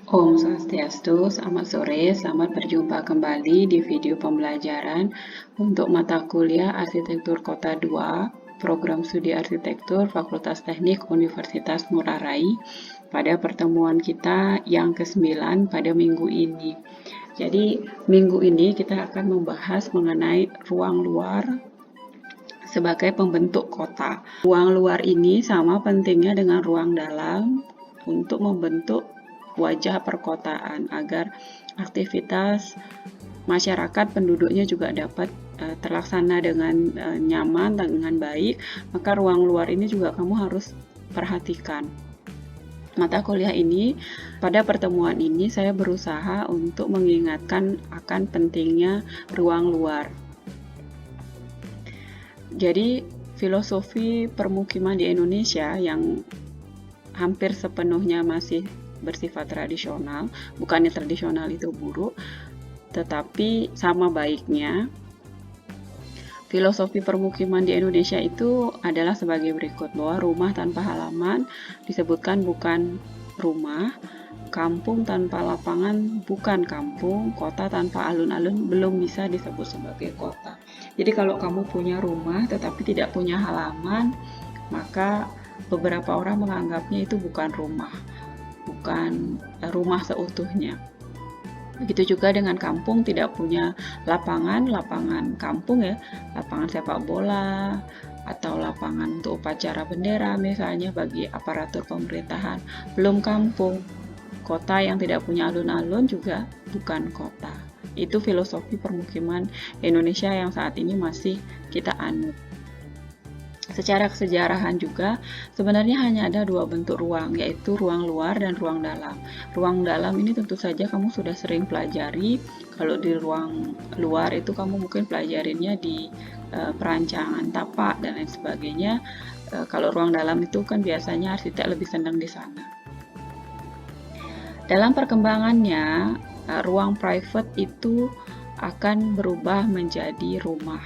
Om Swastiastu, selamat sore, selamat berjumpa kembali di video pembelajaran untuk mata kuliah Arsitektur Kota 2, Program Studi Arsitektur Fakultas Teknik Universitas Ngurah Rai, pada pertemuan kita yang ke-9 pada minggu ini. Jadi, minggu ini kita akan membahas mengenai ruang luar sebagai pembentuk kota. Ruang luar ini sama pentingnya dengan ruang dalam untuk membentuk wajah perkotaan agar aktivitas masyarakat penduduknya juga dapat terlaksana dengan nyaman dan dengan baik. Maka ruang luar ini juga kamu harus perhatikan. Mata kuliah ini, pada pertemuan ini saya berusaha untuk mengingatkan akan pentingnya ruang luar. Jadi, filosofi permukiman di Indonesia yang hampir sepenuhnya masih bersifat tradisional, bukannya tradisional itu buruk, tetapi sama baiknya. Filosofi permukiman di Indonesia itu adalah sebagai berikut, bahwa rumah tanpa halaman disebutkan bukan rumah, kampung tanpa lapangan bukan kampung, kota tanpa alun-alun belum bisa disebut sebagai kota. Jadi kalau kamu punya rumah tetapi tidak punya halaman, maka beberapa orang menganggapnya itu bukan rumah seutuhnya. Begitu juga dengan kampung tidak punya lapangan kampung ya, lapangan sepak bola atau lapangan untuk upacara bendera misalnya bagi aparatur pemerintahan, belum kampung. Kota yang tidak punya alun-alun juga bukan kota. Itu filosofi permukiman Indonesia yang saat ini masih kita anut. Secara kesejarahan juga, sebenarnya hanya ada dua bentuk ruang, yaitu ruang luar dan ruang dalam. Ruang dalam ini tentu saja kamu sudah sering pelajari. Kalau di ruang luar itu kamu mungkin pelajarinya di perancangan tapak dan lain sebagainya. Kalau ruang dalam itu kan biasanya arsitek lebih senang di sana. Dalam perkembangannya, ruang private itu akan berubah menjadi rumah.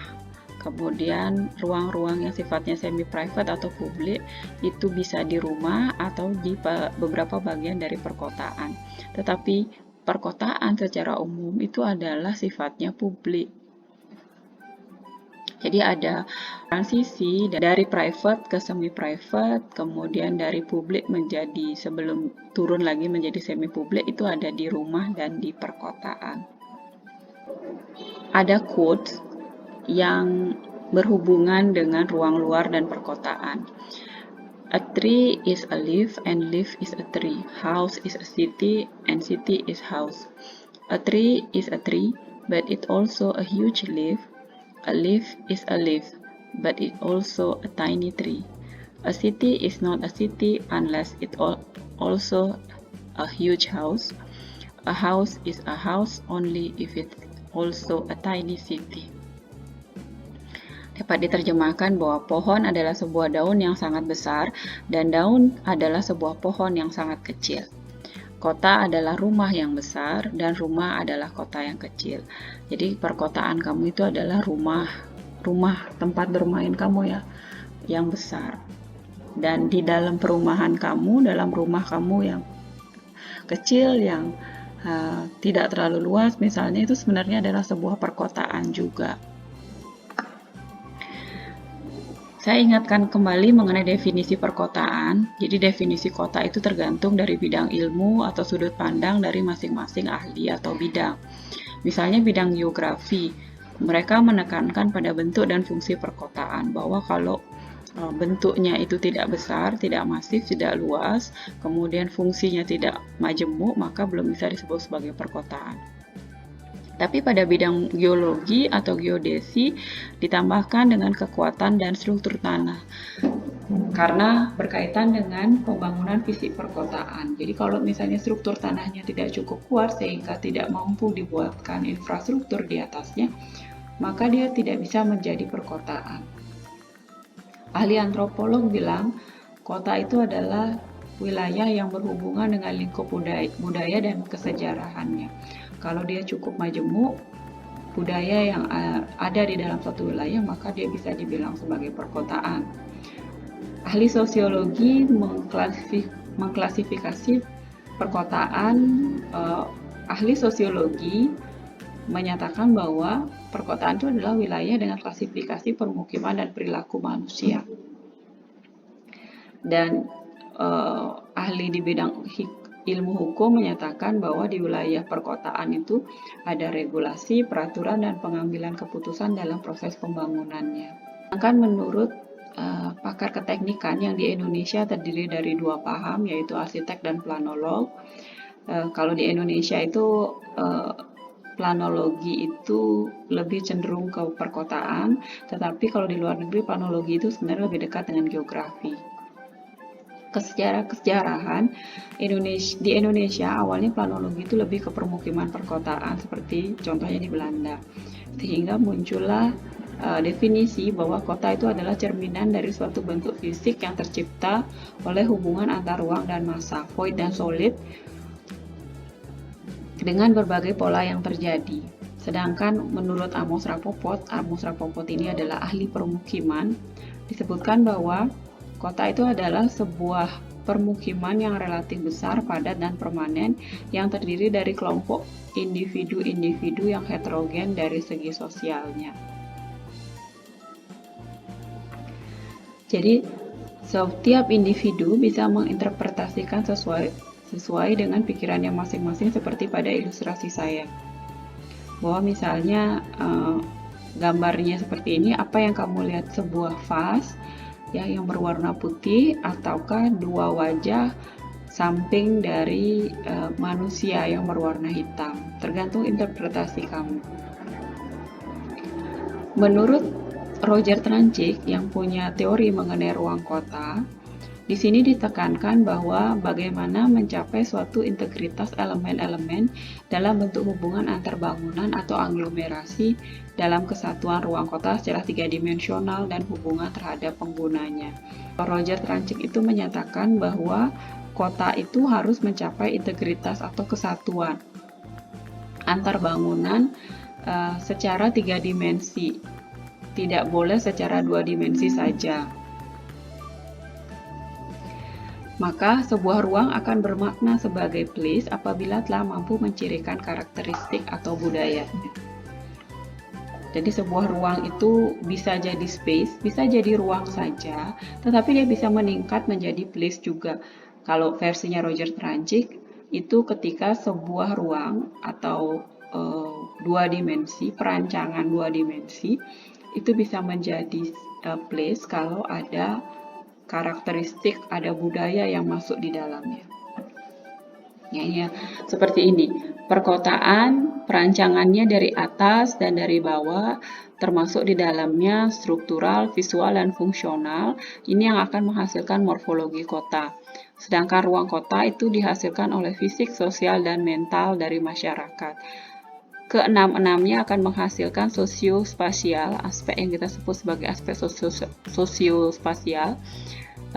Kemudian ruang-ruang yang sifatnya semi-private atau publik itu bisa di rumah atau di beberapa bagian dari perkotaan. Tetapi perkotaan secara umum itu adalah sifatnya publik. Jadi ada transisi dari private ke semi-private, kemudian dari publik menjadi sebelum turun lagi menjadi semi-publik itu ada di rumah dan di perkotaan. Ada quotes yang berhubungan dengan ruang luar dan perkotaan. A tree is a leaf and leaf is a tree. House is a city and city is house. A tree is a tree, but it also a huge leaf. A leaf is a leaf, but it also a tiny tree. A city is not a city unless it also a huge house. A house is a house only if it also a tiny city. Dapat diterjemahkan bahwa pohon adalah sebuah daun yang sangat besar dan daun adalah sebuah pohon yang sangat kecil. Kota adalah rumah yang besar dan rumah adalah kota yang kecil. Jadi perkotaan kamu itu adalah rumah tempat bermain kamu ya, yang besar. Dan di dalam perumahan kamu, dalam rumah kamu yang kecil, yang tidak terlalu luas misalnya, itu sebenarnya adalah sebuah perkotaan juga. Saya ingatkan kembali mengenai definisi perkotaan. Jadi definisi kota itu tergantung dari bidang ilmu atau sudut pandang dari masing-masing ahli atau bidang. Misalnya bidang geografi, mereka menekankan pada bentuk dan fungsi perkotaan, bahwa kalau bentuknya itu tidak besar, tidak masif, tidak luas, kemudian fungsinya tidak majemuk, maka belum bisa disebut sebagai perkotaan. Tapi pada bidang geologi atau geodesi ditambahkan dengan kekuatan dan struktur tanah, karena berkaitan dengan pembangunan fisik perkotaan. Jadi kalau misalnya struktur tanahnya tidak cukup kuat sehingga tidak mampu dibuatkan infrastruktur di atasnya, maka dia tidak bisa menjadi perkotaan. Ahli antropolog bilang, kota itu adalah wilayah yang berhubungan dengan lingkup budaya dan kesejarahannya. Kalau dia cukup majemuk, budaya yang ada di dalam suatu wilayah, maka dia bisa dibilang sebagai perkotaan. Ahli sosiologi mengklasifikasi perkotaan, ahli sosiologi menyatakan bahwa perkotaan itu adalah wilayah dengan klasifikasi permukiman dan perilaku manusia. Dan ahli di bidang ilmu hukum menyatakan bahwa di wilayah perkotaan itu ada regulasi, peraturan, dan pengambilan keputusan dalam proses pembangunannya. Sedangkan menurut pakar keteknikan yang di Indonesia terdiri dari dua paham, yaitu arsitek dan planolog. Kalau di Indonesia itu planologi itu lebih cenderung ke perkotaan, tetapi kalau di luar negeri planologi itu sebenarnya lebih dekat dengan geografi. Kesejarahan di Indonesia awalnya planologi itu lebih ke permukiman perkotaan seperti contohnya di Belanda, sehingga muncullah definisi bahwa kota itu adalah cerminan dari suatu bentuk fisik yang tercipta oleh hubungan antar ruang dan massa, void dan solid, dengan berbagai pola yang terjadi. Sedangkan menurut Amos Rapoport ini adalah ahli permukiman, disebutkan bahwa kota itu adalah sebuah permukiman yang relatif besar, padat, dan permanen yang terdiri dari kelompok individu-individu yang heterogen dari segi sosialnya. Jadi, setiap individu bisa menginterpretasikan sesuai dengan pikirannya masing-masing seperti pada ilustrasi saya. Bahwa misalnya gambarnya seperti ini, apa yang kamu lihat, sebuah vas ya yang berwarna putih ataukah dua wajah samping dari manusia yang berwarna hitam, tergantung interpretasi kamu. Menurut Roger Trancik yang punya teori mengenai ruang kota, di sini ditekankan bahwa bagaimana mencapai suatu integritas elemen-elemen dalam bentuk hubungan antar bangunan atau aglomerasi dalam kesatuan ruang kota secara tiga-dimensional dan hubungan terhadap penggunanya. Roger Trancik itu menyatakan bahwa kota itu harus mencapai integritas atau kesatuan antar bangunan secara tiga dimensi, tidak boleh secara dua dimensi saja. Maka sebuah ruang akan bermakna sebagai place apabila telah mampu mencirikan karakteristik atau budayanya. Jadi sebuah ruang itu bisa jadi space, bisa jadi ruang saja, tetapi dia bisa meningkat menjadi place juga. Kalau versinya Roger Trancik, itu ketika sebuah ruang atau dua dimensi, perancangan dua dimensi, itu bisa menjadi place kalau ada karakteristik, ada budaya yang masuk di dalamnya. Ya, seperti ini. Perkotaan, perancangannya dari atas dan dari bawah, termasuk di dalamnya struktural, visual, dan fungsional. Ini yang akan menghasilkan morfologi kota. Sedangkan ruang kota itu dihasilkan oleh fisik, sosial, dan mental dari masyarakat. Keenam-enamnya akan menghasilkan sosiospasial, aspek yang kita sebut sebagai aspek sosiospasial,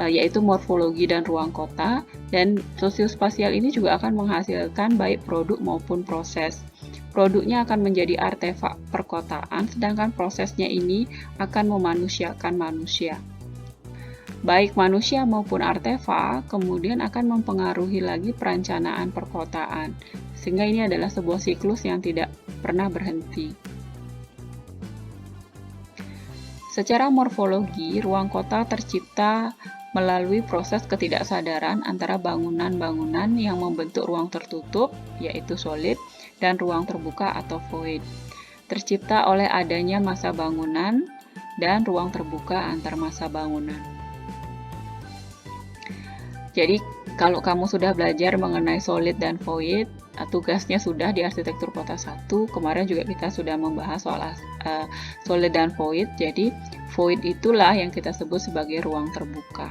yaitu morfologi dan ruang kota. Dan sosiospasial ini juga akan menghasilkan baik produk maupun proses. Produknya akan menjadi artefak perkotaan, sedangkan prosesnya ini akan memanusiakan manusia. Baik manusia maupun artefak kemudian akan mempengaruhi lagi perencanaan perkotaan, sehingga ini adalah sebuah siklus yang tidak pernah berhenti. Secara morfologi, ruang kota tercipta melalui proses ketidaksadaran antara bangunan-bangunan yang membentuk ruang tertutup, yaitu solid, dan ruang terbuka atau void. Tercipta oleh adanya massa bangunan dan ruang terbuka antar massa bangunan. Jadi, kalau kamu sudah belajar mengenai solid dan void, tugasnya sudah di arsitektur kota 1. Kemarin juga kita sudah membahas soal solid dan void. Jadi, void itulah yang kita sebut sebagai ruang terbuka.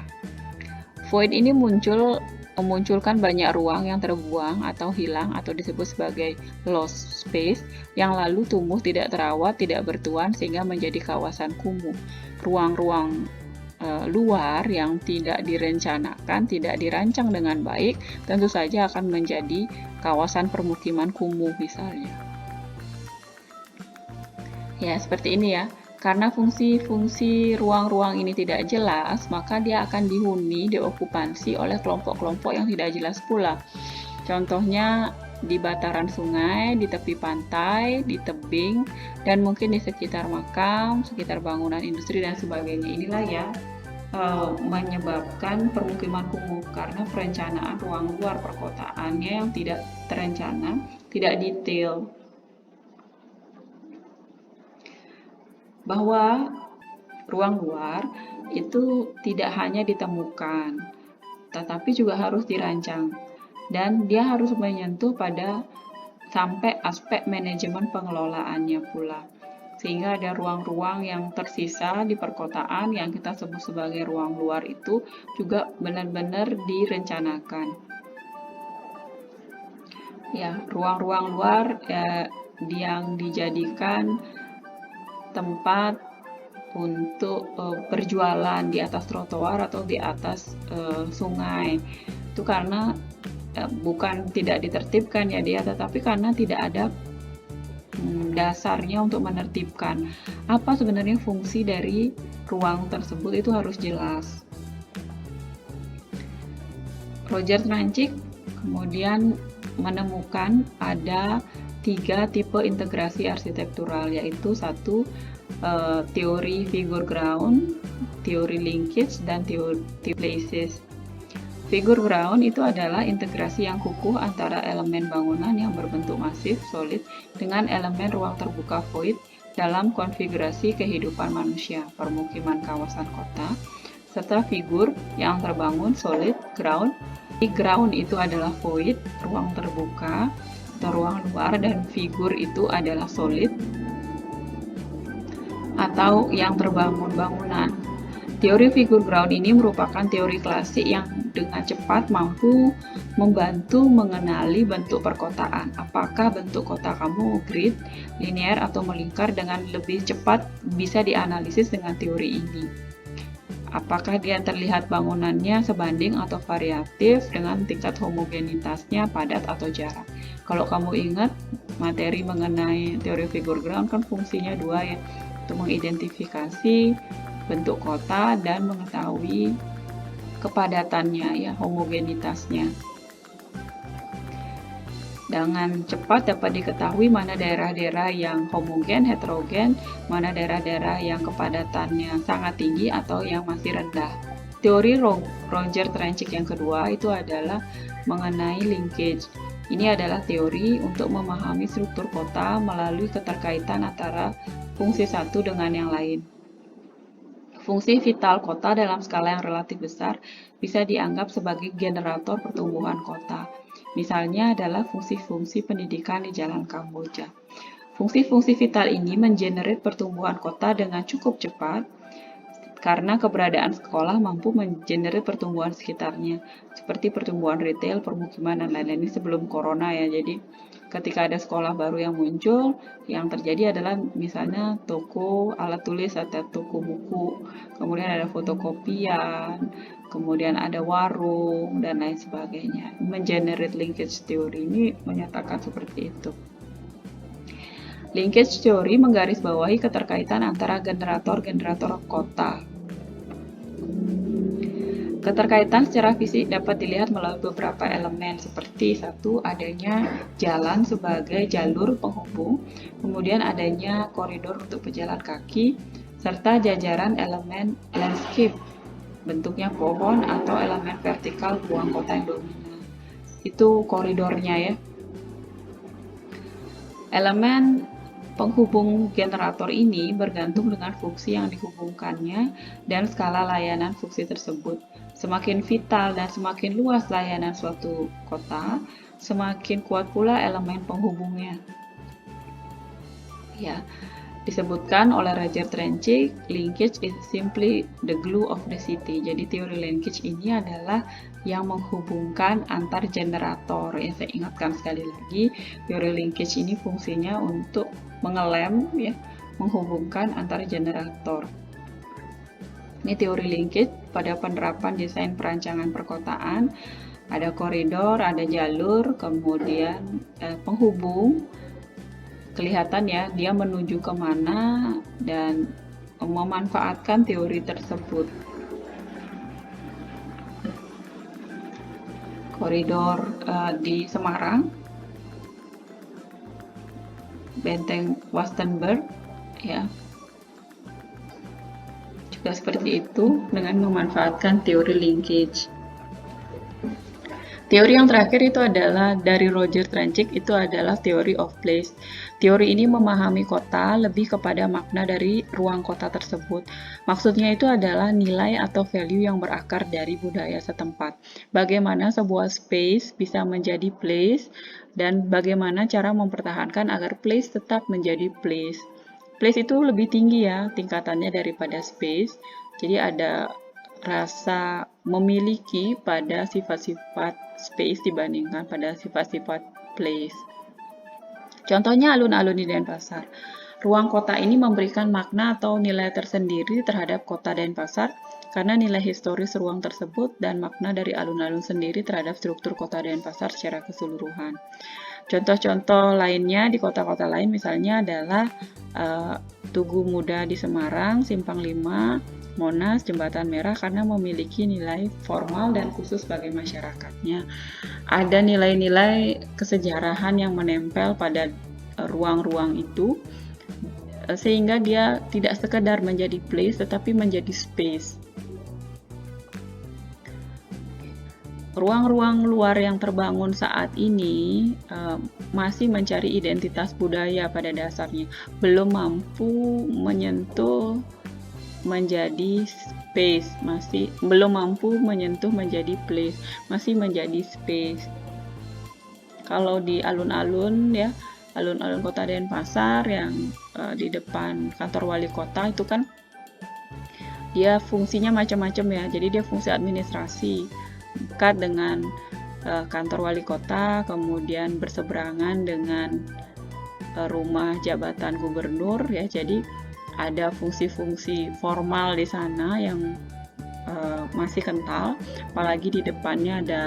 Void ini memunculkan banyak ruang yang terbuang atau hilang atau disebut sebagai lost space yang lalu tumbuh tidak terawat, tidak bertuan sehingga menjadi kawasan kumuh. Ruang-ruang luar yang tidak direncanakan, tidak dirancang dengan baik, tentu saja akan menjadi kawasan permukiman kumuh misalnya. Ya, seperti ini ya. Karena fungsi-fungsi ruang-ruang ini tidak jelas, maka dia akan dihuni, diokupansi oleh kelompok-kelompok yang tidak jelas pula. Contohnya di bataran sungai, di tepi pantai, di tebing, dan mungkin di sekitar makam, sekitar bangunan industri dan sebagainya. Inilah yang menyebabkan permukiman kumuh karena perencanaan ruang luar perkotaannya yang tidak terencana, tidak detail. Bahwa ruang luar itu tidak hanya ditemukan, tetapi juga harus dirancang. Dan dia harus menyentuh pada sampai aspek manajemen pengelolaannya pula. Sehingga ada ruang-ruang yang tersisa di perkotaan yang kita sebut sebagai ruang luar itu juga benar-benar direncanakan. Ya, ruang-ruang luar yang dijadikan tempat untuk berjualan di atas trotoar atau di atas sungai. Itu karena bukan tidak ditertibkan ya dia, tetapi karena tidak ada dasarnya untuk menertibkan. Apa sebenarnya fungsi dari ruang tersebut itu harus jelas. Roger Trancik kemudian menemukan ada 3 tipe integrasi arsitektural, yaitu satu teori figure ground, teori linkage, dan teori places. Figure ground itu adalah integrasi yang kukuh antara elemen bangunan yang berbentuk masif, solid, dengan elemen ruang terbuka void dalam konfigurasi kehidupan manusia, permukiman kawasan kota, serta figur yang terbangun solid, ground. Ground itu adalah void, ruang terbuka atau ruang luar, dan figur itu adalah solid atau yang terbangun bangunan. Teori figure ground ini merupakan teori klasik yang dengan cepat mampu membantu mengenali bentuk perkotaan. Apakah bentuk kota kamu grid, linear, atau melingkar dengan lebih cepat bisa dianalisis dengan teori ini. Apakah dia terlihat bangunannya sebanding atau variatif dengan tingkat homogenitasnya, padat atau jarak. Kalau kamu ingat materi mengenai teori figure ground kan fungsinya dua ya, untuk mengidentifikasi bentuk kota dan mengetahui kepadatannya ya, homogenitasnya. Dengan cepat dapat diketahui mana daerah-daerah yang homogen, heterogen, mana daerah-daerah yang kepadatannya sangat tinggi atau yang masih rendah. Teori Roger Trancik yang kedua itu adalah mengenai linkage. Ini adalah teori untuk memahami struktur kota melalui keterkaitan antara fungsi satu dengan yang lain. Fungsi vital kota dalam skala yang relatif besar bisa dianggap sebagai generator pertumbuhan kota. Misalnya adalah fungsi-fungsi pendidikan di Jalan Kamboja. Fungsi-fungsi vital ini mengenerate pertumbuhan kota dengan cukup cepat karena keberadaan sekolah mampu mengenerate pertumbuhan sekitarnya, seperti pertumbuhan retail, permukiman, dan lain-lain. Ini sebelum corona ya, jadi ketika ada sekolah baru yang muncul, yang terjadi adalah misalnya toko alat tulis atau toko buku, kemudian ada fotokopian, kemudian ada warung, dan lain sebagainya. Mengenerate linkage theory ini menyatakan seperti itu. Linkage theory menggarisbawahi keterkaitan antara generator-generator kota. Keterkaitan secara fisik dapat dilihat melalui beberapa elemen seperti satu, adanya jalan sebagai jalur penghubung, kemudian adanya koridor untuk pejalan kaki, serta jajaran elemen landscape, bentuknya pohon atau elemen vertikal ruang kota yang dominan. Itu koridornya ya. Elemen penghubung generator ini bergantung dengan fungsi yang dihubungkannya dan skala layanan fungsi tersebut. Semakin vital dan semakin luas layanan suatu kota, semakin kuat pula elemen penghubungnya. Ya, disebutkan oleh Roger Trancik, linkage is simply the glue of the city. Jadi teori linkage ini adalah yang menghubungkan antar generator. Ya, saya ingatkan sekali lagi, teori linkage ini fungsinya untuk mengelem ya, menghubungkan antar generator. Ini teori linkage pada penerapan desain perancangan perkotaan. Ada koridor, ada jalur, kemudian penghubung. Kelihatan ya, dia menuju kemana dan memanfaatkan teori tersebut. koridor di Semarang, Benteng Wastenberg, ya. Juga seperti itu dengan memanfaatkan teori linkage. Teori yang terakhir itu adalah dari Roger Tranchik, itu adalah Theory of Place. Teori ini memahami kota lebih kepada makna dari ruang kota tersebut. Maksudnya itu adalah nilai atau value yang berakar dari budaya setempat. Bagaimana sebuah space bisa menjadi place, dan bagaimana cara mempertahankan agar place tetap menjadi place. Place itu lebih tinggi ya tingkatannya daripada space. Jadi ada rasa memiliki pada sifat-sifat space dibandingkan pada sifat-sifat place. Contohnya alun-alun di Denpasar. Ruang kota ini memberikan makna atau nilai tersendiri terhadap kota Denpasar karena nilai historis ruang tersebut dan makna dari alun-alun sendiri terhadap struktur kota Denpasar secara keseluruhan. Contoh-contoh lainnya di kota-kota lain misalnya adalah Tugu Muda di Semarang, Simpang 5, Monas, Jembatan Merah karena memiliki nilai formal dan khusus bagi masyarakatnya. Ada nilai-nilai kesejarahan yang menempel pada ruang-ruang itu sehingga dia tidak sekedar menjadi place tetapi menjadi space. Ruang-ruang luar yang terbangun saat ini masih mencari identitas budaya pada dasarnya, belum mampu menyentuh menjadi space, masih belum mampu menyentuh menjadi place, masih menjadi space. Kalau di alun-alun ya, alun-alun kota Denpasar yang di depan kantor wali kota itu kan dia fungsinya macam-macam ya, jadi dia fungsi administrasi dekat dengan kantor wali kota, kemudian berseberangan dengan rumah jabatan gubernur ya, jadi ada fungsi-fungsi formal di sana yang masih kental, apalagi di depannya ada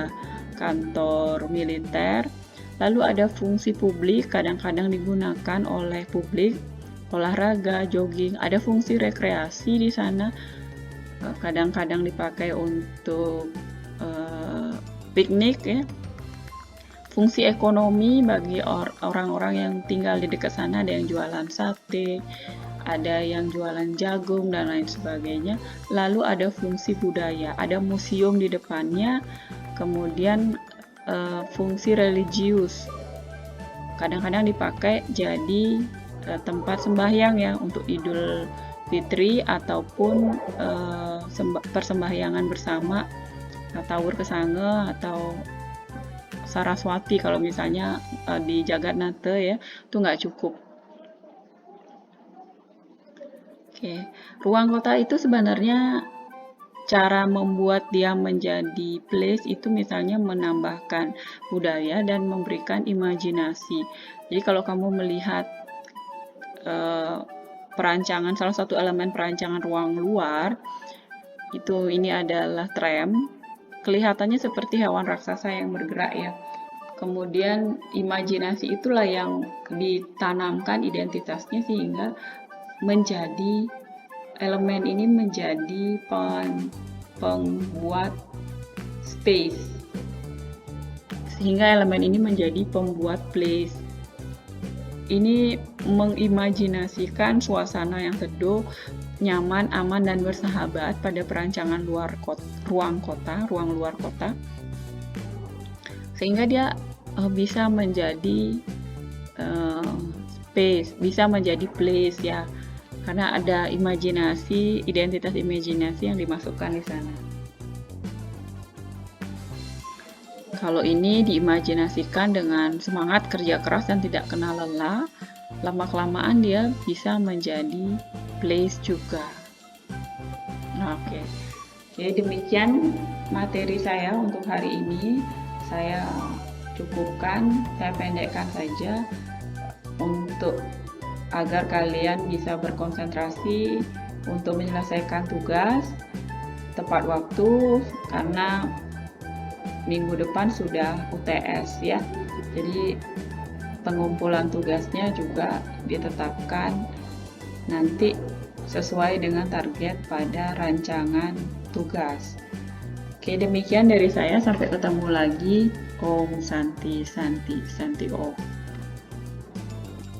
kantor militer. Lalu ada fungsi publik, kadang-kadang digunakan oleh publik, olahraga, jogging. Ada fungsi rekreasi di sana, kadang-kadang dipakai untuk piknik ya. Fungsi ekonomi bagi orang-orang yang tinggal di dekat sana, ada yang jualan sate, ada yang jualan jagung dan lain sebagainya. Lalu ada fungsi budaya, ada museum di depannya, kemudian fungsi religius, kadang-kadang dipakai jadi tempat sembahyang ya untuk Idul Fitri ataupun persembahyangan bersama, Tawur Kesange atau Saraswati kalau misalnya di Jagatnata ya, itu nggak cukup. Oke, ruang kota itu sebenarnya cara membuat dia menjadi place itu misalnya menambahkan budaya dan memberikan imajinasi. Jadi kalau kamu melihat perancangan, salah satu elemen perancangan ruang luar, itu ini adalah tram, kelihatannya seperti hewan raksasa yang bergerak ya. Kemudian imajinasi itulah yang ditanamkan identitasnya sehingga menjadi elemen ini menjadi pembuat space, sehingga elemen ini menjadi pembuat place. Ini mengimajinasikan suasana yang teduh, nyaman, aman, dan bersahabat pada perancangan ruang luar kota, sehingga dia bisa menjadi space, bisa menjadi place ya, karena ada imajinasi, identitas imajinasi yang dimasukkan di sana. Kalau ini diimajinasikan dengan semangat kerja keras dan tidak kenal lelah, lama-kelamaan dia bisa menjadi place juga. Oke. Jadi demikian materi saya untuk hari ini. Saya cukupkan, saya pendekkan saja untuk agar kalian bisa berkonsentrasi untuk menyelesaikan tugas tepat waktu, karena minggu depan sudah UTS ya. Jadi pengumpulan tugasnya juga ditetapkan nanti sesuai dengan target pada rancangan tugas. Oke, demikian dari saya. Sampai ketemu lagi. Om Santi, Santi, Santi Om.